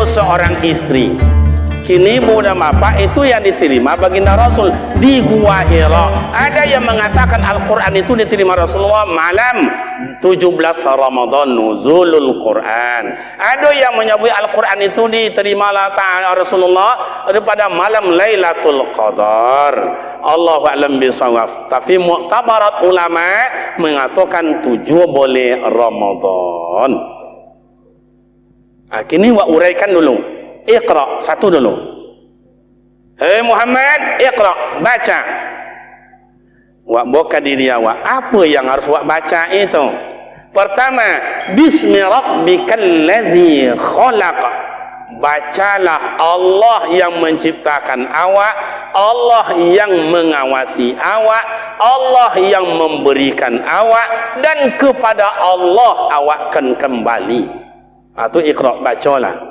ibu seorang istri. Kini ibu dan bapak itu yang diterima baginda Rasul di Gua Hira. Ada yang mengatakan Al-Quran itu diterima Rasulullah malam 17 Ramadan nuzulul Quran. Ada yang menyebut Al-Quran itu diterima Ta'ala Rasulullah pada malam Lailatul Qadar. Allahu a'lam bishawab. Tapi muktabarat ulama mengatakan 7 boleh Ramadan. Kini wak uraikan dulu. Iqra satu dulu. Hei Muhammad, Iqra, baca. Wak boka diri awak. Apa yang harus wak baca itu? Pertama, Bismi rabbikal ladzi khalaq. Bacalah Allah yang menciptakan awak, Allah yang mengawasi awak, Allah yang memberikan awak, dan kepada Allah awak akan kembali. Itu Iqra, bacalah.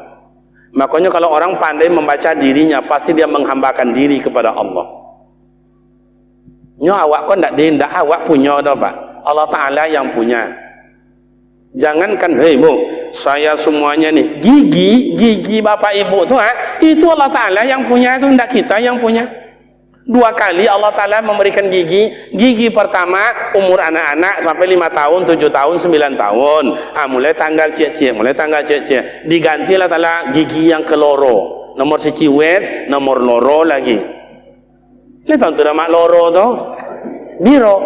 Makanya kalau orang pandai membaca dirinya, pasti dia menghambakan diri kepada Allah. Nyo awak kok ndak awak punya dah Pak. Allah Ta'ala yang punya. Jangankan, hei bu, saya semuanya nih, gigi bapak ibu tuh, itu Allah Ta'ala yang punya, itu ndak kita yang punya. 2 kali Allah Ta'ala memberikan gigi. Gigi pertama umur anak-anak sampai 5 tahun, 7 tahun, 9 tahun. Mulai tanggal cie-cie, diganti Allah Ta'ala gigi yang keloro. Nomor siji wes, nomor loro lagi. Lihat tu nama loro tu, biro.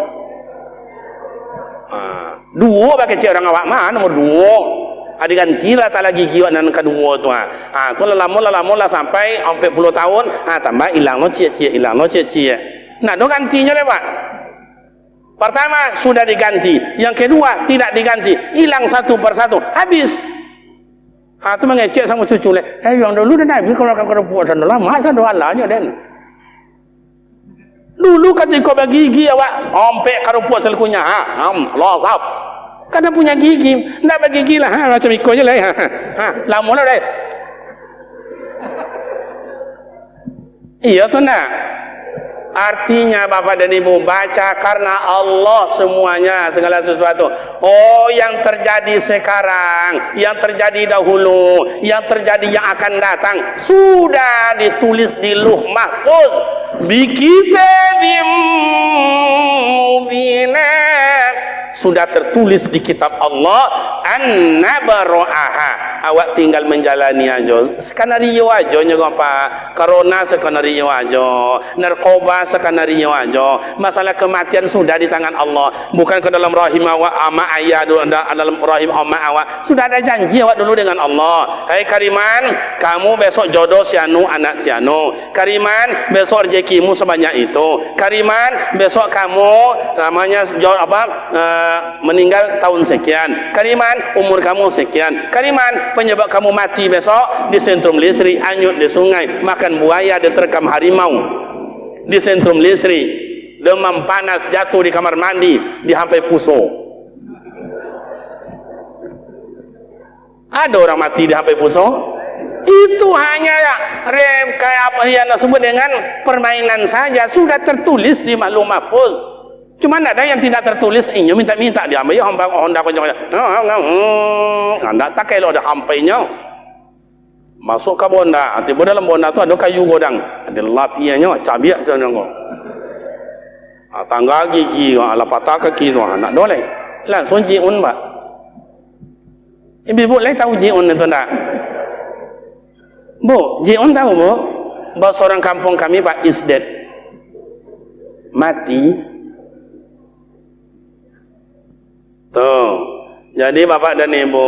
Dua pakai cie orang awak mah nomor 2. Digantilah tak lagi gigi nan kedua tu. Tu lama sampai 40 tahun, tambah hilang no cie-cie. Nah, do gantinya le Pak. Pertama sudah diganti, yang kedua tidak diganti, hilang satu persatu, habis. Tu mengecek sama cucu le. Yang dulu dah habis kalau kau buat sana masa do alanya den. Dulu ketika bagi gigi awak sampai karupuat selkunya, Allah sahab. Karena punya gigi, nak bagi gigi lah, macam ikut je lah, lama lah dah. Iya tu nak. Artinya Bapak dan Ibu baca karena Allah semuanya, segala sesuatu. Oh, yang terjadi sekarang, yang terjadi dahulu, yang terjadi yang akan datang, sudah ditulis di Lauh Mahfuz. Bikitabim mubinah. Sudah tertulis di kitab Allah, an-nabra'aha. Awak tinggal menjalani aja. Skenario aja nyapa. Corona skenario aja. Narkoba skenario aja. Masalah kematian sudah di tangan Allah. Bukan ke dalam rahim awak ama ayah dalam rahim ama awak. Sudah ada janji awak dulu dengan Allah. Hai Kariman, kamu besok jodoh si anu, anak si anu. Kariman, besok rezekimu sebanyak itu. Kariman, besok kamu namanya meninggal tahun sekian. Kariman, umur kamu sekian. Kariman, penyebab kamu mati besok di sentrum listrik, hanyut di sungai, makan buaya, diterkam harimau di sentrum listrik, demam panas, jatuh di kamar mandi, dihampai puso. Ada orang mati dihampai puso? Itu hanya kayak apa yang disebut dengan permainan saja, sudah tertulis di Lauh Mahfuz. Cuma ada yang tidak tertulis, ini minta dia ambil Honda konyol. Anda tak kalau ada hampainya. Masuk ke bonda, tiba dalam bonda tu ada kayu godang, ada lapiannya, cabiak sana kau. Tangga gigi, ala patah kaki tu, nak doleh. Langsung jiun Pak. Ibu boleh tahu jiun itu tak? Bu, jiun tahu bu? Bahasa orang kampung kami Pak, is dead. Mati. Tuh. Jadi Bapak dan Ibu,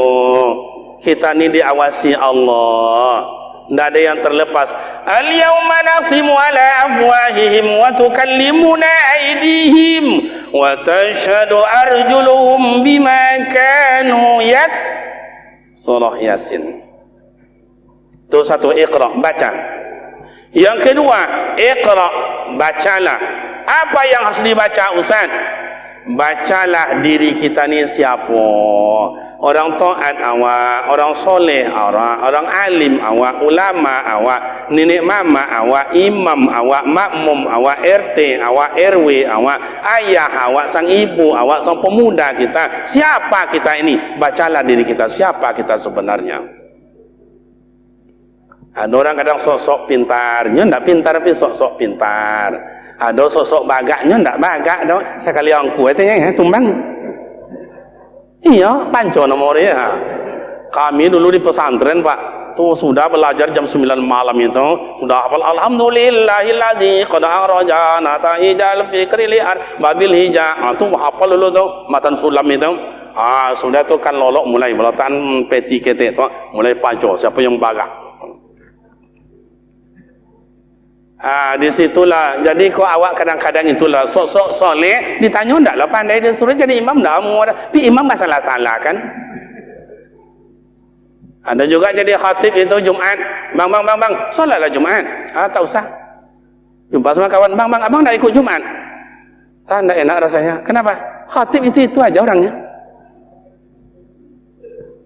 kita ni diawasi Allah. Tidak ada yang terlepas. Al-yawma nakhtimu ala afwahihim wa tukallimuna aydihim wa tashhadu arjuluhum bima kanu Surah Yasin. Itu satu, Iqra, baca. Yang kedua, Iqra, bacalah. Apa yang harus dibaca Ustaz? Bacalah diri kita ni siapa, orang taat awak, orang soleh awak, orang alim awak, ulama awak, nenek mama awak, imam awak, makmum awak, RT awak, RW awak, ayah awak, sang ibu awak, sang pemuda kita. Siapa kita ini? Bacalah diri kita, siapa kita sebenarnya. Ada orang kadang sok-sok pintarnya ndak pintar tapi sok-sok pintar. Ada sok-sok bagaknya ndak bagak dah. Sekali orang kuat tanya tumbang. Iya, panco nomor dia. Kami dulu di pesantren, Pak. Tuh sudah belajar jam 9 malam itu, sudah hafal alhamdulillahillazi qad arajana ta'idal fikri li'ar babil hija. Tuh hafal dulu tuh matan sulam itu. Sudah tuh kan lolok mulai belatan peti ketek tuh, mulai panco siapa yang bagak. Disitulah. Jadi kau awak kadang-kadang itulah sok-sok soleh ditanya ndaklah pandai dia suruh jadi imam dah mu. Tapi imam enggak salah-salah kan. Ada juga jadi khatib itu Jumat. Bang, solatlah Jumat. Tak usah. Jumpa sama kawan, bang, abang enggak ikut Jumat. Tak enak rasanya. Kenapa? Khatib itu aja orangnya.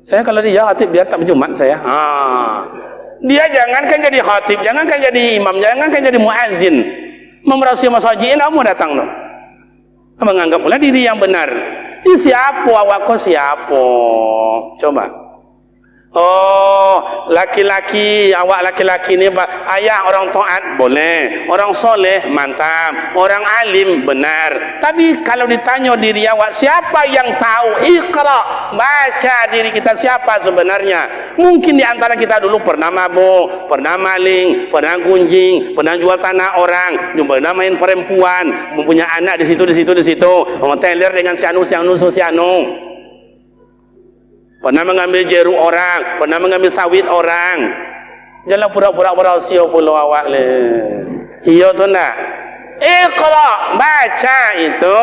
Saya kalau dia khatib biar tak berjumat saya. Dia jangankan jadi khatib, jangankan jadi imam, jangankan jadi muazzin, memerasi masjid, nak mau datang no. Menganggap pula diri yang benar. Ini siapa awak kau siapa? Coba. Laki-laki, awak laki-laki ni ayah orang taat boleh, orang soleh mantap, orang alim benar. Tapi kalau ditanya diri awak siapa yang tahu, iqra, baca diri kita siapa sebenarnya. Mungkin di antara kita dulu pernah mabuk, pernah maling, pernah gunjing, pernah jual tanah orang, pernah main perempuan, mempunyai anak di situ, teler dengan si anu. Pernah mengambil jeruk orang, pernah mengambil sawit orang. Jangan pura-pura berhasil pula awak le. Iya tu nak. Iqra, baca itu.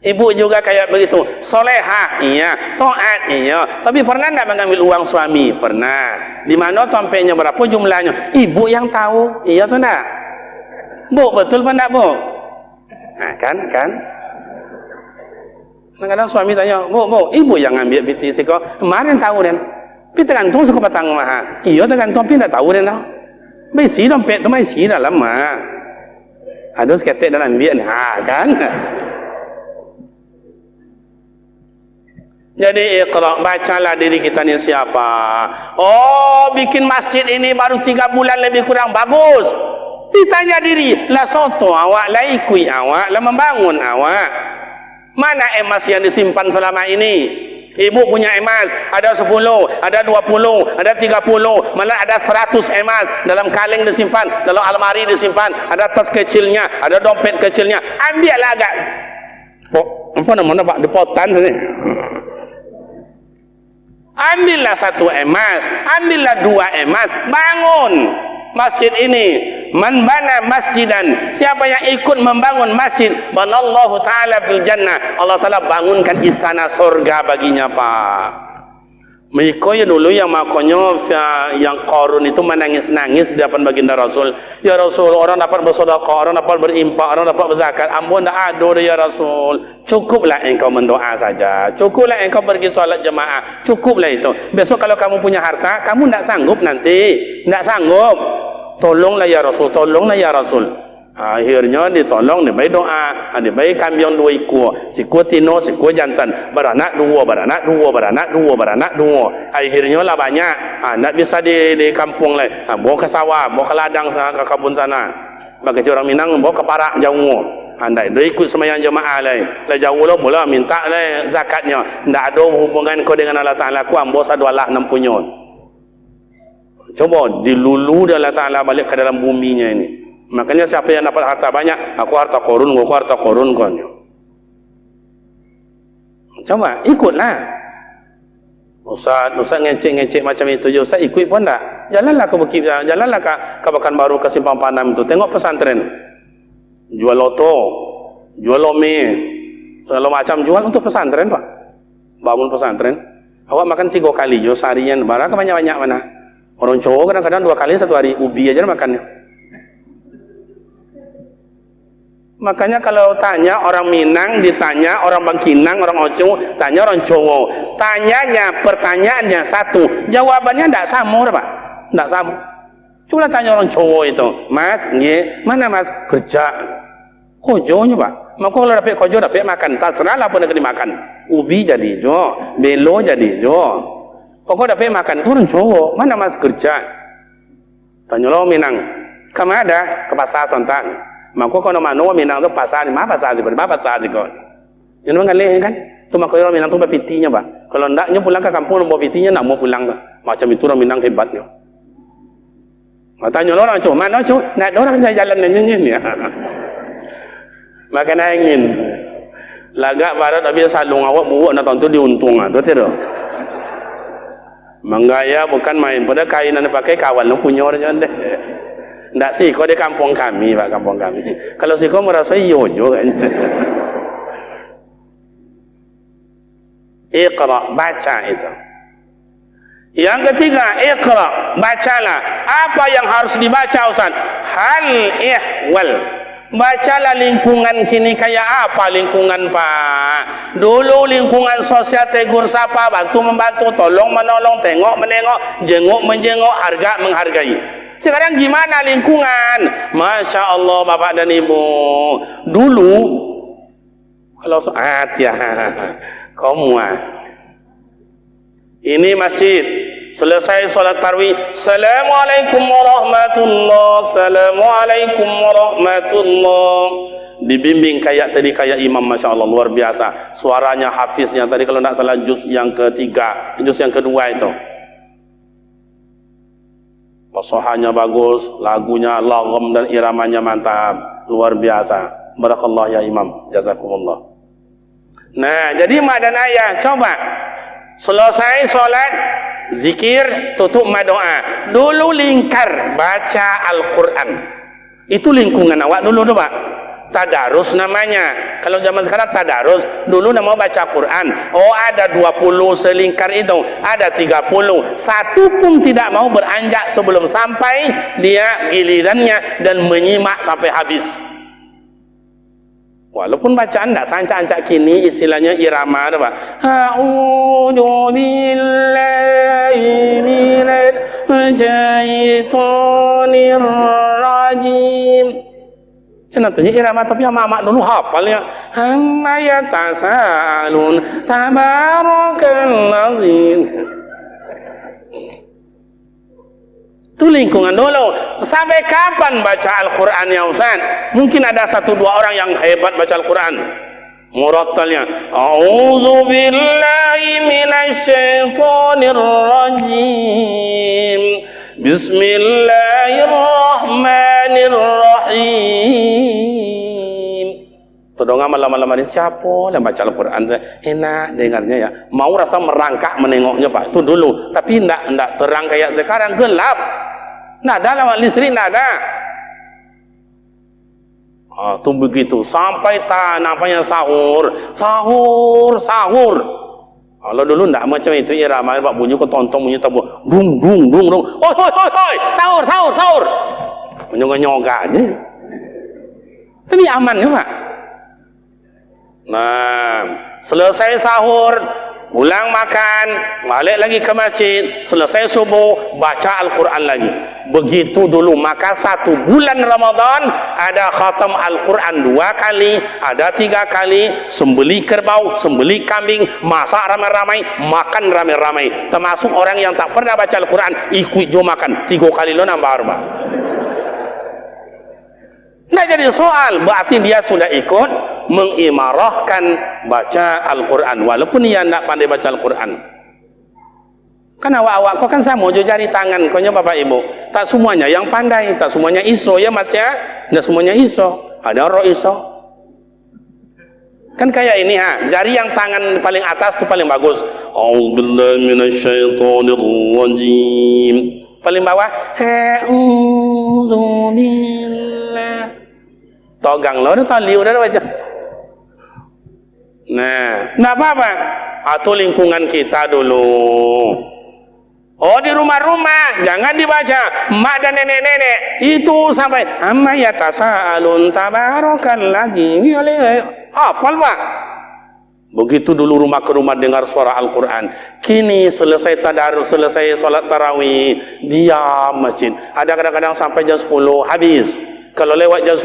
Ibu juga kayak begitu. Solehah, iya. Taat, iya. Tapi pernah tak mengambil uang suami? Pernah. Di mana tompeknya berapa jumlahnya? Ibu yang tahu. Iya tu nak. Bu, betul pun tak bu? Kan? Kadang-kadang suami tanya, bu, ibu yang ambil BTC kau kemarin tahu dan, tapi tergantung suka petang mah. Iya tergantung, tapi tidak tahu dan dah. Besi dompet tu masih dalam mah. Ada seketek dan ambil, kan? Jadi iqra, bacalah diri kita ni siapa. Bikin masjid ini baru 3 bulan lebih kurang bagus. Ditanya diri, lah soto awak, lah ikui awak, lah membangun awak. Mana emas yang disimpan selama ini? Ibu punya emas, ada 10, ada 20, ada 30, malah ada 100 emas dalam kaleng disimpan, dalam almari disimpan, ada tas kecilnya, ada dompet kecilnya. Ambillah agak. Apa namanya Pak? Depotan sini. Ambillah 1 emas, ambillah 2 emas, bangun masjid ini. Man bana masjidan, siapa yang ikut membangun masjid, banallahu ta'ala fil jannah, Allah Ta'ala bangunkan istana surga baginya Pak. Mereka ya dulu yang makanya yang Qarun itu menangis-nangis di depan baginda Rasul. Ya Rasul, orang dapat bersedekah, orang dapat berimpak, orang dapat berzakat, ampun dah ada ya Rasul. Cukuplah engkau mendoa saja, cukuplah engkau pergi solat jemaah, cukuplah itu. Besok kalau kamu punya harta, kamu tidak sanggup nanti, tidak sanggup. Tolonglah ya Rasul, tolonglah ya Rasul. Akhirnya ditolong, dibayi doa, dibayi kambing 2 ekor, sikut tino, sikut jantan, beranak 2. Akhirnya lah banyak. Tak bisa di kampung lah. Bawa ke sawah, bawa ke ladang sana, ke kebun sana. Bagi orang Minang, bawa ke Parak jauh. Anda ikut semayang jemaah lah jauh lah, boleh minta lah zakatnya. Tak ada hubungan kau dengan Allah Ta'ala, ku ambil sadu Allah 6 punya. Coba dilulu Allah Ta'ala balik ke dalam buminya ini. Makanya siapa yang dapat harta banyak, aku harta korun kau. Coba ikutlah. Ustaz ngecek macam itu je. Ustaz ikut pun tak. Jalanlah ke Bukit, jalanlah ke Pekanbaru, ke Simpang Panam itu. Tengok pesantren. Jual loto, jual lome, segala macam jual untuk pesantren Pak. Bangun pesantren. Awak makan 3 kali je seharian. Barang banyak-banyak mana? Orang cowok kadang-kadang 2 kali 1 hari, ubi aja makannya. Makanya kalau tanya orang Minang, ditanya orang Bangkinang, orang Ocung, tanya orang cowok. Pertanyaannya satu, jawabannya tidak sama Pak. Tidak sama. Cuma tanya orang cowok itu, Mas, mana Mas? Kerja. Kojonya Pak. Maka kalau dapat kojo, dapat makan. Terserahlah apa nak dimakan. Ubi jadi jo, belo jadi jo. Pokok dapat makan turun cowok, mana mas kerja? Tanya lo Minang, kamu ada ke pasar Sontan? Maka kalau mana Minang tu pasar ni, mana pasar juga, mana pasar juga. Yang mana leh kan? Tu maka orang Minang tu berpitinya pak. Kalau ndaknya pulang ke kampung, mau pitinya nak mau pulang macam itu orang Minang hebatnya. Tanya lo orang cowok, mana cowok? Nak orang jalan nyanyi ni. Makan angin. Lagak barat tapi salung awak buat nak tonton diuntung ah, tu tidak. Menggaya bukan main, pada kain yang pakai kawan lu punya orang deh. Ndak sih, kau di kampung kami, pak kampung kami. Kalau sih kau merasa iyo juga. Iqra, baca itu. Yang ketiga, Iqra, bacalah. Apa yang harus dibaca Ustaz? Hal ihwal. Bacalah lingkungan kini kayak apa lingkungan pak. Dulu lingkungan sosial tegur sapa, bantu membantu, tolong menolong, tengok menengok, jenguk menjenguk, harga menghargai. Sekarang gimana lingkungan? Masya Allah bapak dan ibu. Dulu kalau ya kamu ini masjid selesai sholat tarawih, Assalamualaikum warahmatullah, Assalamualaikum warahmatullah. Dibimbing kayak tadi, kayak imam, Masya Allah, luar biasa. Suaranya hafiznya tadi kalau tidak salah juz yang ketiga, juz yang kedua itu. Fasahanya bagus, lagunya lagam dan iramanya mantap, luar biasa. Barakallah ya imam, jazakumullah. Nah, jadi mak dan ayah, coba selesai sholat, zikir, tutup doa. Dulu lingkar baca Al-Quran. Itu lingkungan awak dulu tu pak. Tadarus namanya. Kalau zaman sekarang tadarus, dulu nama baca Quran. Oh ada 20 selingkar itu, ada 30. Satu pun tidak mau beranjak sebelum sampai dia gilirannya dan menyimak sampai habis. Walaupun bacaan tak sancak-sancak kini, istilahnya irama tu pak. A'udzu billahi minasy syaithanir rajim. Contohnya irama tapi amak-amak dulu hafalnya. Amma yatasaalun tabarakalladzi. Itu lingkungan dulu. Sampai kapan baca Al-Quran ya Ustaz? Mungkin ada 1-2 orang yang hebat baca Al-Quran. Murattalnya. A'udzu billahi minasy syaithanir rajim. Bismillahirrahmanirrahim. Todonga malam-malam ini siapa yang baca Al-Quran? Enak dengarnya ya. Mau rasa merangkak menengoknya pak. Itu dulu. Tapi enggak terang kayak sekarang, gelap. Nada lawan listrik nada. Tuh begitu sampai nampaknya sahur. Kalau dulu ndak macam itu irama pak bunyi kok tontong bunyi tabu dung. Oi, sahur. Menyoga-nyoga aja. Tapi aman ya pak. Nah, selesai sahur, pulang makan, balik lagi ke masjid, selesai subuh, baca Al-Quran lagi. Begitu dulu, maka 1 bulan Ramadan ada khatam Al-Quran 2 kali, ada 3 kali, sembeli kerbau, sembeli kambing, masak ramai-ramai, makan ramai-ramai. Termasuk orang yang tak pernah baca Al-Quran, ikut jo makan 3 kali lo nambah 4. Nah jadi soal, berarti dia sudah ikut mengimarahkan baca Al-Quran, walaupun dia tidak pandai baca Al-Quran. Kan awak-awak kau kan sama jo jari tangan kau nya bapak ibu. Tak semuanya yang pandai, tak semuanya iso ya mas ya. Tidak semuanya iso, ada roh iso. Kan kayak ini jari yang tangan paling atas tu paling bagus. A'udzubillahi minasyaitonirrajim. Paling bawah a'udzubillah. Togang lo tu taliu dah baca. Nah, enggak apa-apa. Atau lingkungan kita dulu. Oh di rumah-rumah jangan dibaca mak dan nenek-nenek itu sampai amma yatasaalun tabarakalladzi hafal pak. Begitu dulu rumah ke rumah dengar suara Al-Quran. Kini selesai tadarus, selesai sholat tarawih, diam masjid. Ada kadang-kadang sampai jam 10 habis. Kalau lewat jam 10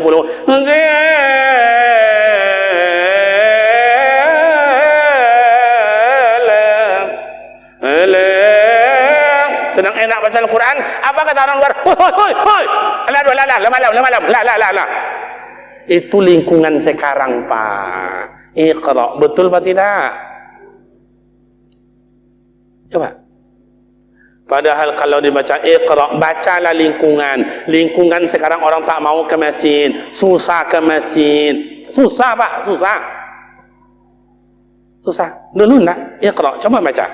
Allah sedang enak baca Al-Quran, apa kata orang luar? Hoi, la. Itu lingkungan sekarang, Pak. Iqra, betul apa tidak? Coba. Padahal kalau dibaca Iqra, bacalah lingkungan. Lingkungan sekarang orang tak mau ke masjid, susah ke masjid. Susah, Pak, susah. Dulu nak Iqra, coba baca.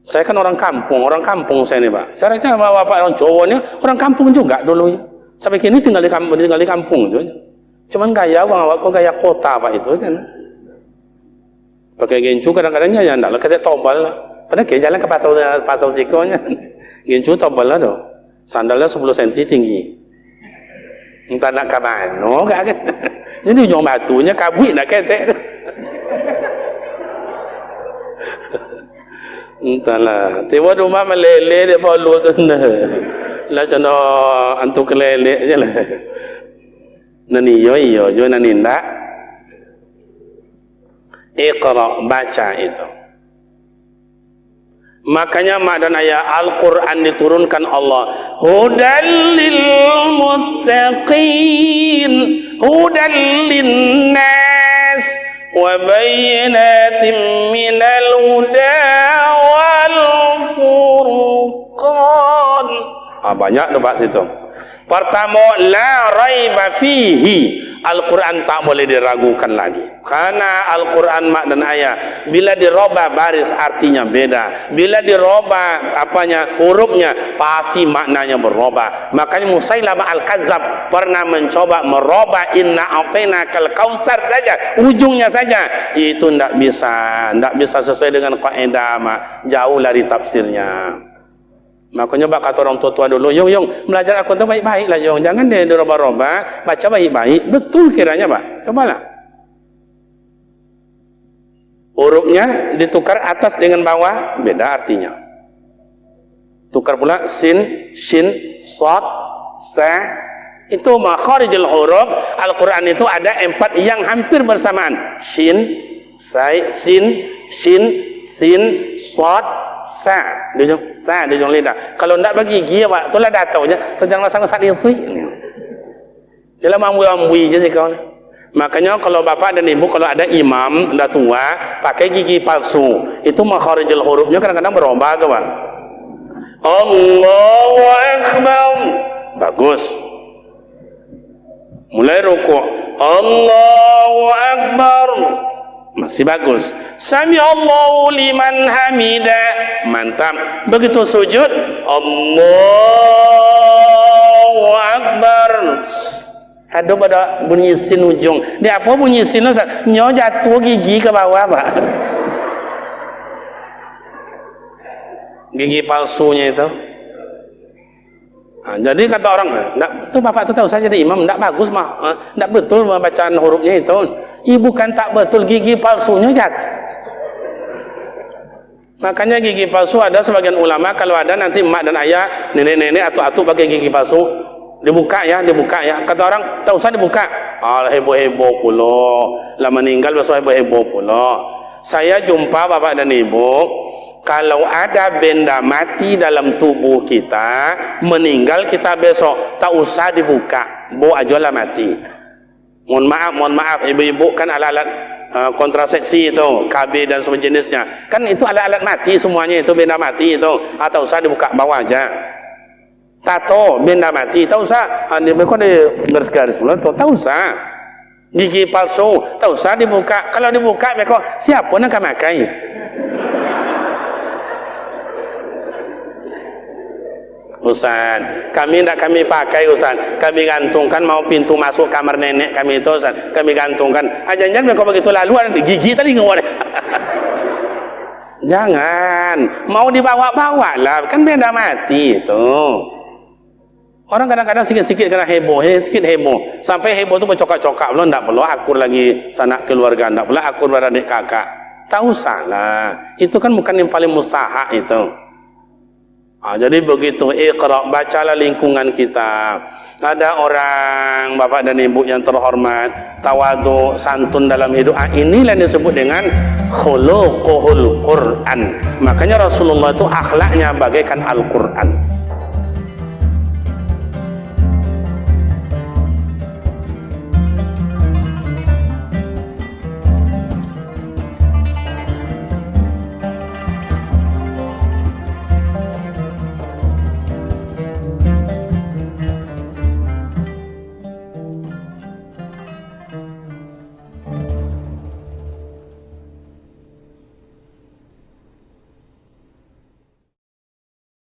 Saya kan orang kampung saya ni, Pak. Saya rasa bapak orang Jawa ni orang kampung juga dulu. Sampai kini tinggal di kampung je. Cuman gaya awak kok gaya kota, Pak, itu kan. Pakai gencu kadang-kadangnya ya endak lah, kata tobal lah. Padahal ke jalan ke pasau sikonya. Gencu tobal lah tu. Sandalnya 10 cm tinggi. Entah nak ke mana kan. Jadi ujung batunya kabut nak ketek tu. Entahlah. Tiba rumah meleleh dia bawa tu. Lah cana antu kelelek je lah. Nani yo nani ndak. Iqra, baca itu. Makanya mak dan ayah Al-Quran diturunkan Allah. Hudal lil muttaqin, hudal lin nas, wa bayyinatin minal huda wal furqan. Banyak tu Pak situ. Pertama, la raiba fihi. Al-Quran tak boleh diragukan lagi. Karena Al-Quran mak dan ayah, bila dirubah baris artinya beda. Bila dirubah hurufnya, pasti maknanya berubah. Makanya Musailamah Al-Kazzab pernah mencoba merubah inna a'tainakal kautsar saja, ujungnya saja. Itu tidak bisa sesuai dengan kaidah, jauh dari tafsirnya. Makanya kata orang tua dulu, Yung, belajar Al-Quran baik-baik lah, Yung. Jangan dia dirubah-rubah, baca baik-baik. Betul kiranya, Pak. Cobalah. Hurufnya ditukar atas dengan bawah, beda artinya. Tukar pula sin, shin, shad, sa. Itu makharijul huruf. Al-Quran itu ada 4 yang hampir bersamaan. Shin, sai, sin, shin, sin, shad, sa di ujung lidah. Kalau tidak bagi gigi, Pak, itulah dataunya. Jangan sangat itu. Dia ambui je sih kau. Makanya kalau bapak dan ibu, kalau ada imam dah tua pakai gigi palsu, itu makharijul hurufnya kadang-kadang berubah tu, Pak. Allahu Akbar. Bagus. Mulai rukuk. Allahu Akbar. Masih bagus. Sami Allahu liman hamida. Mantap. Begitu sujud, Allahu Akbar. Ada pada bunyi sin ujung. Dia apa bunyi sin? Nyo jatuh gigi ke bawah, Pak. Gigi palsunya itu. Jadi kata orang, itu bapak tu tahu saja jadi imam, tidak bagus mah, tidak betul bacaan hurufnya itu. Ibu kan tak betul, gigi palsunya jatuh. Makanya gigi palsu ada sebagian ulama kalau ada nanti emak dan ayah, nenek-nenek atau atuk pakai gigi palsu, dibuka ya. Kata orang, tak usah dibuka. Heboh-heboh pula. Lah meninggal besok heboh-heboh pula. Saya jumpa bapak dan ibu, kalau ada benda mati dalam tubuh kita, meninggal kita besok, tak usah dibuka, bawa aja lah mati. Mohon maaf, ibu-ibu kan alat-alat kontrasepsi itu, KB dan sejenisnya, kan itu alat-alat mati semuanya, itu benda mati itu, tak usah dibuka, bawa aja. Tato, benda mati, tak usah, mereka ada garis-garis pula, tak usah. Gigi palsu, tak usah dibuka. Kalau dibuka, mereka siapa nak makai? Ustaz, kami tidak kami pakai, Ustaz. Kami gantungkan mau pintu masuk kamar nenek kami itu, Ustaz. Kami gantungkan. Jangan mereka begitu lalu nanti gigi tadi ngewar. Jangan, mau dibawa-bawa lah, kan benda mati itu. Orang kadang-kadang sikit-sikit kena heboh, sikit heboh. Sampai heboh tu bercokak-cokak, belum tak perlu akur lagi sanak keluarga, tak perlu akur beradik kakak. Tak usah lah. Itu kan bukan yang paling mustahak itu. Jadi begitu, iqra, bacalah lingkungan kita. Ada orang bapak dan ibu yang terhormat, tawadhu, santun dalam hidup. Inilah yang disebut dengan khuluquhul Quran. Makanya Rasulullah itu akhlaknya bagaikan Al-Quran.